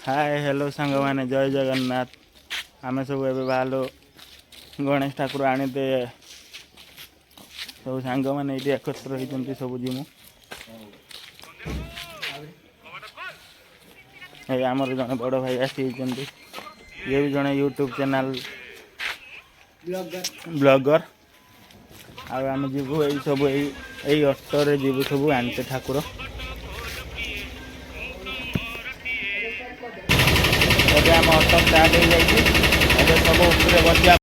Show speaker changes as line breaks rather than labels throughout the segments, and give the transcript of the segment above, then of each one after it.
Hi hello सांग मैंने जय जगन्नाथ। आम सब ए बाहर गणेश ठाकुर आनीते सब सांग मैंने ये एकत्र होती सब जिमु आमर जन बड़ भाई आसी ये भी जड़े यूट्यूब चैनल ब्लॉगर आम जीवु यही सब यही अटोरे जीवु सब आनते ठाकुर आम अटो स्टार्ट हो जाए सब उपरे बसिया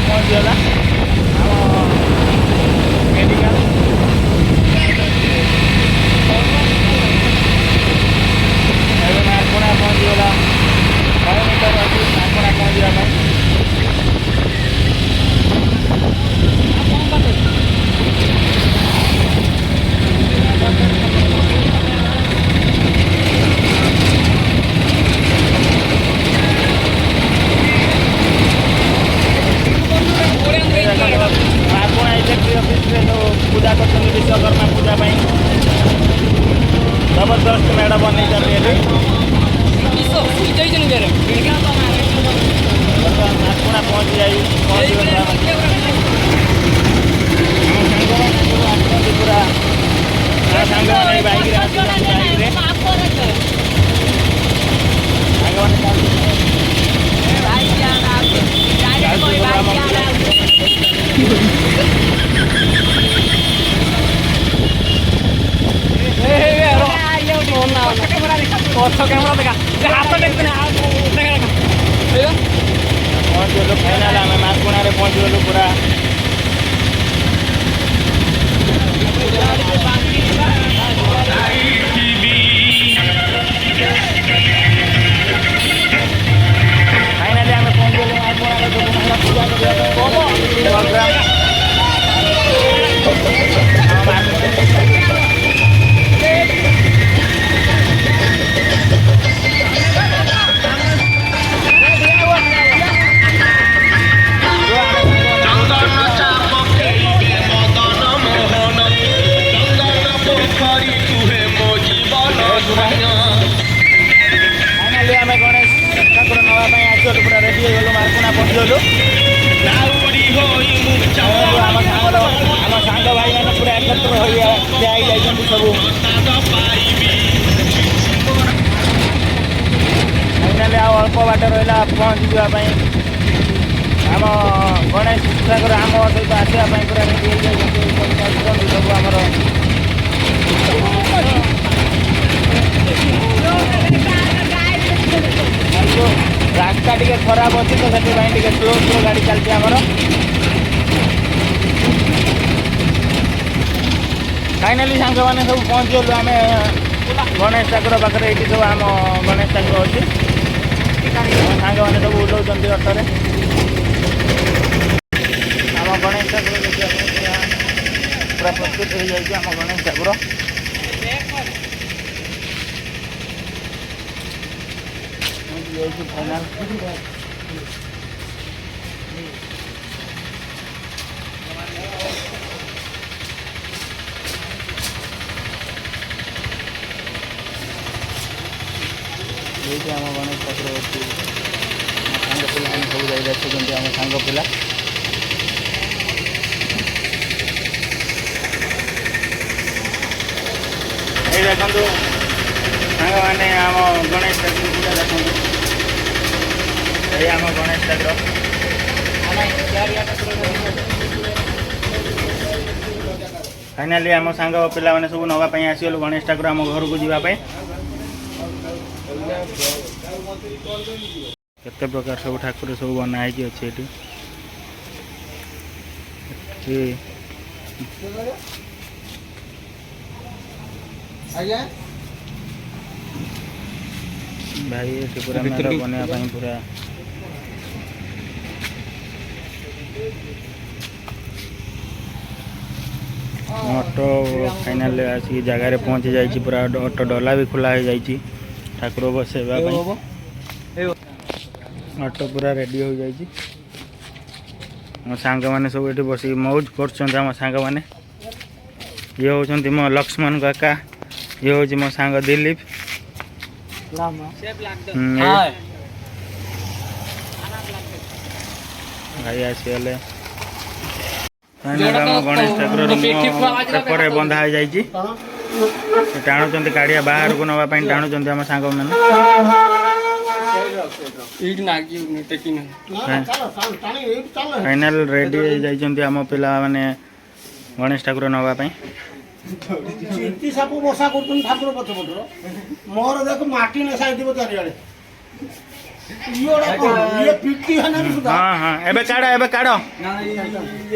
पहुँचीगला मेडिकल नारकोड़ा पहुँचीगला 100 मीटर अच्छी नारकोड़ा पहुँचा पूजा कर विश्वकर्मा पूजा जबरदस्त मेढ़ बन नारकोड़ा पहुँच जाए
कैमरा देखा हाथ देखते ना
पहुँचगलु फाइनाल आम माकुणा पहुँचगलु पूरा फाइनाली आम पहुँचगलु फाइनाली आम गणेश ठाकुर नापी आसलु पूरा रेडी हो गलु मार्कुणा पहुँचलु आम सांग भाई मैंने पूरा एकत्र हो सब फाइनाली अल्प बाट रहा पहुँची जावाई आम गणेश ठाकुर आम सहित आसवाई पूरा रेडी सब आमर रास्ता टे खराब अच्छी तो से स्लो स्लो गाड़ी चलती आमर फाइनाली सांग मैंने सब पहुँची गलु आम गणेश ठाकुर पाखे ये सब आम गणेश ठाकुर अच्छी सांग मैंने सब ओह्लौं अटोरे आम गणेश ठाकुर पूरा प्रस्तुत हो जाए आम गणेश ठाकुर फाइनाल ये आम गणेश ठाकुर अच्छी सांग पिला सब जाई देखुं आम सांग पिला ये देखु सांग मैंने आम गणेश ठाकुर पूरा देखु ये आम गणेश ठाकुर फाइनाली आम सांग पिला मैंने सब नापी आसगलु गणेश ठाकुर आम घर को जावाई केते प्रकार सब ठाकुर सब बनाई अच्छे भाई ये पूरा मेला बनवा पूरा ऑटो फाइनाल आसिक जगार पहुँची जाइए पूरा ऑटो डला भी खुला हो जाइए ठाकुर बसवा ऑटो पूरा रेडी हो जाइए मो सांग मैंने सब ये बस मौज कर सांग मैंने ये होती मो लक्ष्मण काका ये हूँ मो सांग दिलीप भाई आसीगले गणेश ठाकुर पेपर बंधा हो जाइए टाणुंट काड़िया बाहर को नापी टाणुंट आम सांग मैंने फाइनाल रेडी हो जाइए आम पिला माने गणेश ठाकुर नापी
मोर देख माटी ने साइड चारिआडे
हाँ हाँ एबे काढ़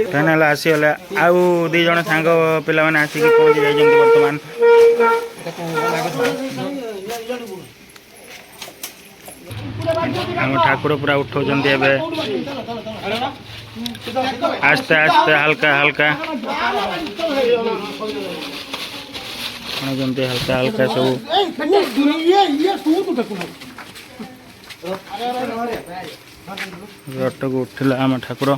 फाइनाल आसीगले आउ दी जन सांग पिला माने आसिक पहुँची जाइए बर्तमान आम ठाकुर पूरा उठाउछन्ती एबे आस्ते आस्ते हल्का हल्का जमती हल्का हल्का सब रट को उठला आम ठाकुर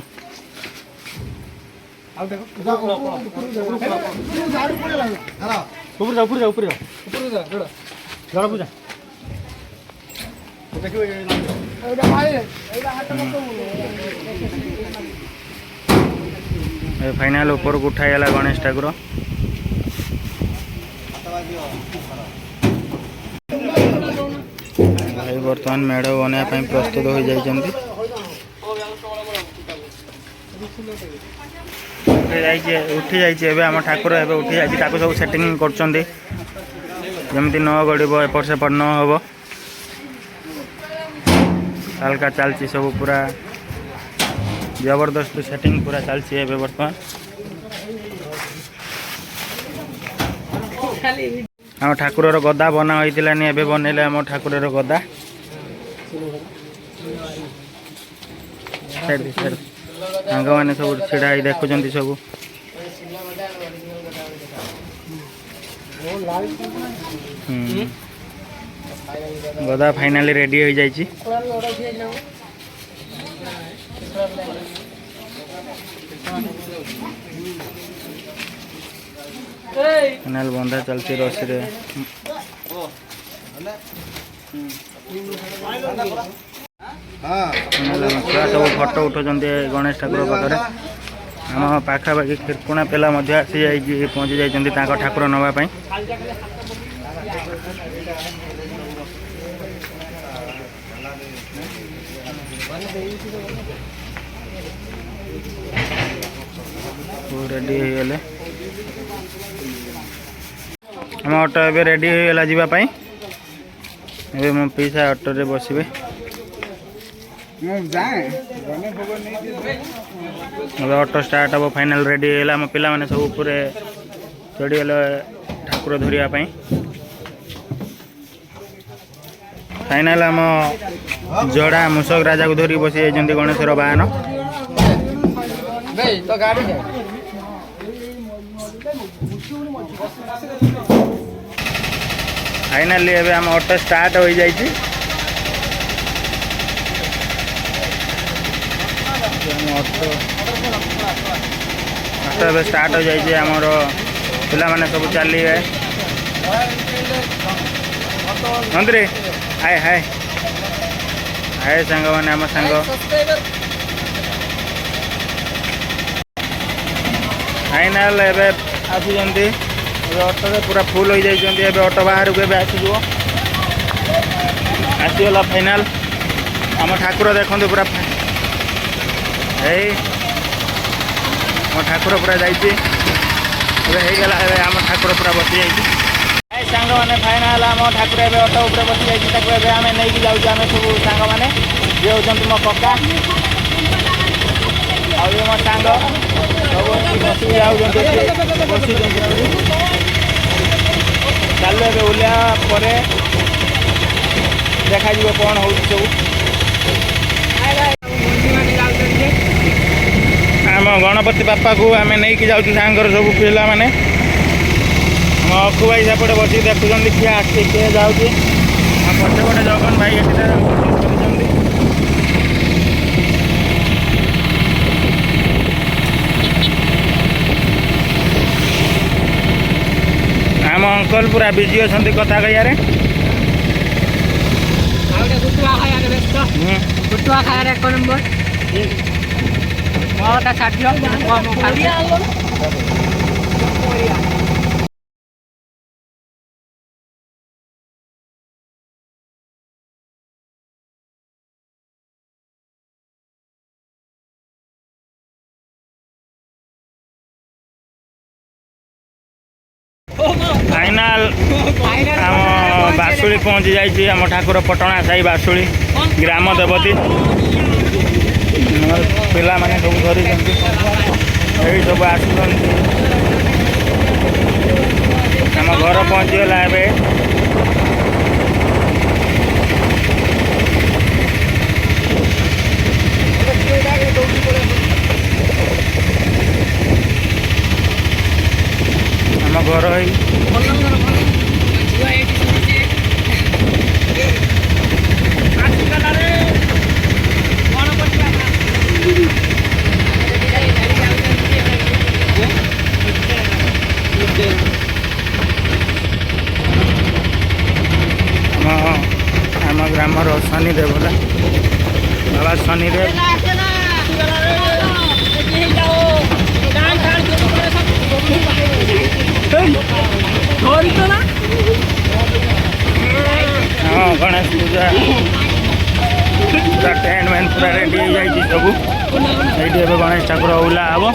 फाइनाल ऊपर को उठाईगला गणेश ठाकुर भाई बर्तमान मेढ़ बनवाई प्रस्तुत हो जाती उठी जाइए आम ठाकुर एवं उठी जाइए सब सेटिंग करमती न गड़ब एपट सेपट न हम हल्का चलती सब पूरा जबरदस्त सेटिंग पूरा चलती है बर्तमान आम ठाकुर गदा बना होइतिलानी एबे बनैले आम ठाकुर गदा सांग मैंने सब छिड़ा देखुं सब गदा फाइनाली रेडी हो जाइए फाइनाल बंधा चलती रसी रे छुआ सब फटो उठाउछन् गणेश ठाकुर पाखे आम पाखापाखि खिरपुणा पिला आसी जा पहुँची जाइछन्ति ठाकुर नवापाई रेडी हो गले आम ऑटो एबे रेडी हो गला जीवापाई एबे मो पीसा ऑटो रे बसिबे ऑटो स्टार्ट हम फाइनल रेडी है आम पिला माने सब ऊपर चढ़ी गले ठाकुर धरिया फाइनल आम जोड़ा मूषक राजा को धरी बसी जाइए गणेशर बाहन फाइनाली एबे आम ऑटो स्टार्ट हो जाइए ऑटो ऑटो स्टार्ट हो जाइए आमर पिला माने सब चली है मंदिर हाय हाय हाय सांग मैंने आम सांग फाइनाल एबे आसुचंती ऑटो पूरा फुल हो जाइए ऑटो बाहर को आसीज आसीगला फाइनाल आम ठाकुर देखते पूरा मो ठाकुर पूरा जागला आम ठाकुर पूरा बसी जाइए सांग मैंने फाइनाल आम ठाकुर एवं ऑटो उपर बसी जाइए आम नहीं जाऊँ आम सब सांग मैंने ये होती मो कका आए मो सांग सब बस बसी चलो ए ओह्लैया देखा कौन हो सब आम गणपति बापा को आम नहीं जाऊँ सांगर सब पिला माने आम अखु भाई सेपटे बस देखुं किए आस किए जाऊँगी पटे जगन भाई आम अंकल पूरा बिजी अच्छा कथा कह
गुटुआ खाया एक नंबर मोटा 60
फाइनाल आम बासुली पहुँची जाइए आम ठाकुर पटना साई बासुली ग्राम देवती पिला माने सब धरी सब आस आम घर पहुँचीगला आम घर आम ग्रामर शनिदेव बाबा शनिदेव हाँ गणेश पूजा पूरा टेंट मैन पूरा रेडी हो जाए सब ये गणेश ठाकुर ओला हम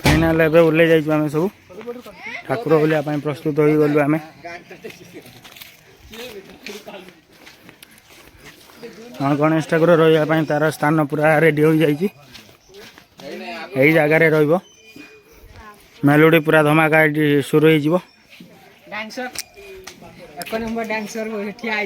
फाइनाल एवं ओल्ले जाइए सब ठाकुर ओलिया प्रस्तुत हो गलु आम हाँ गणेश ठाकुर रही तार स्थान पूरा रेडी हो जाइए यही जगार मेलोडी पूरा धमाका शुरू हो
डांसर एक नंबर डांसर ठिया